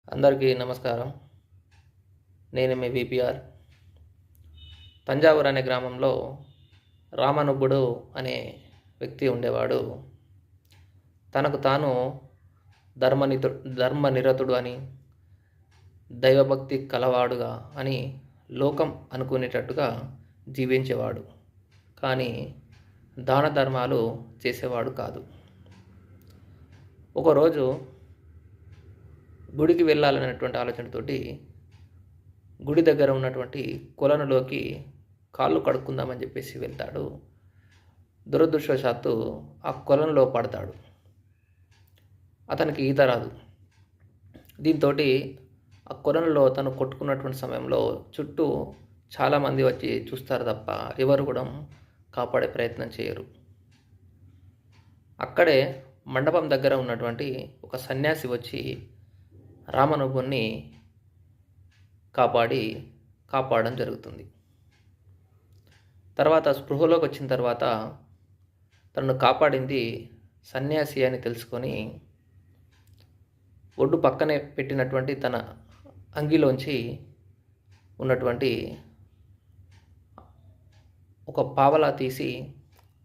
అందరికీ నమస్కారం. నేను మీ విపిఆర్. తంజావూరు అనే గ్రామంలో రామనుబ్బుడు అనే వ్యక్తి ఉండేవాడు. తనకు తాను ధర్మనిరతుడు అని, దైవభక్తి కలవాడుగా అని లోకం అనుకునేటట్టుగా జీవించేవాడు. కానీ దాన ధర్మాలు చేసేవాడు కాదు. ఒకరోజు గుడికి వెళ్ళాలనేటువంటి ఆలోచనతోటి గుడి దగ్గర ఉన్నటువంటి కొలనులోకి కాళ్ళు కడుక్కుందామని చెప్పేసి వెళ్తాడు. దురదృష్టవశాత్తు ఆ కొలనులో పడతాడు. అతనికి ఈత రాదు. దీంతో ఆ కొలనులో తను కొట్టుకున్నటువంటి సమయంలో చుట్టూ చాలామంది వచ్చి చూస్తారు తప్ప ఎవరు కూడా కాపాడే ప్రయత్నం చేయరు. అక్కడే మండపం దగ్గర ఉన్నటువంటి ఒక సన్యాసి వచ్చి రామనుబ్బుని కాపాడడం జరుగుతుంది. తర్వాత స్పృహలోకి వచ్చిన తర్వాత తనను కాపాడింది సన్యాసి అని తెలుసుకొని ఒడ్డు పక్కనే పెట్టినటువంటి తన అంగిలోంచి ఉన్నటువంటి ఒక పావలా తీసి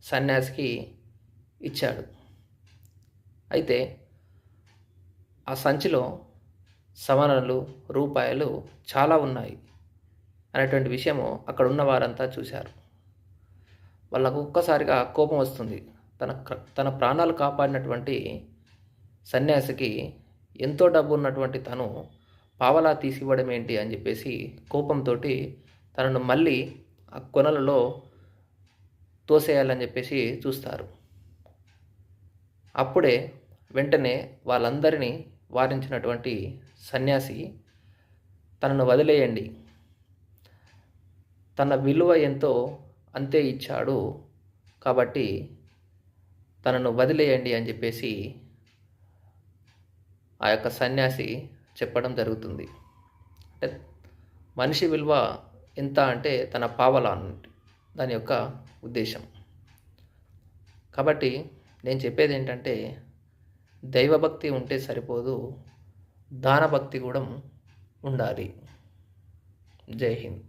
సన్యాసికి ఇచ్చాడు. అయితే ఆ సంచిలో సమరణలు, రూపాయలు చాలా ఉన్నాయి అనేటువంటి విషయము అక్కడ ఉన్న వారంతా చూశారు. వాళ్ళకు ఒక్కసారిగా కోపం వస్తుంది. తన ప్రాణాలు కాపాడినటువంటి సన్యాసికి ఎంతో డబ్బు ఉన్నటువంటి తను పావలా తీసివ్వడం ఏంటి అని చెప్పేసి కోపంతో తనను మళ్ళీ ఆ కొనలలో తోసేయాలని చెప్పేసి చూస్తారు. అప్పుడే వెంటనే వాళ్ళందరినీ వారించినటువంటి సన్యాసి తనను వదిలేయండి, తన విలువ ఎంతో అంతే ఇచ్చాడు కాబట్టి తనను వదిలేయండి అని చెప్పేసి ఆ యొక్క సన్యాసి చెప్పడం జరుగుతుంది. అంటే మనిషి విలువ ఎంత అంటే తన పావలా దాని యొక్క ఉద్దేశం. కాబట్టి నేను చెప్పేది ఏంటంటే దైవభక్తి ఉంటే సరిపోదు, దానభక్తి కూడా ఉండాలి. జై హింద్.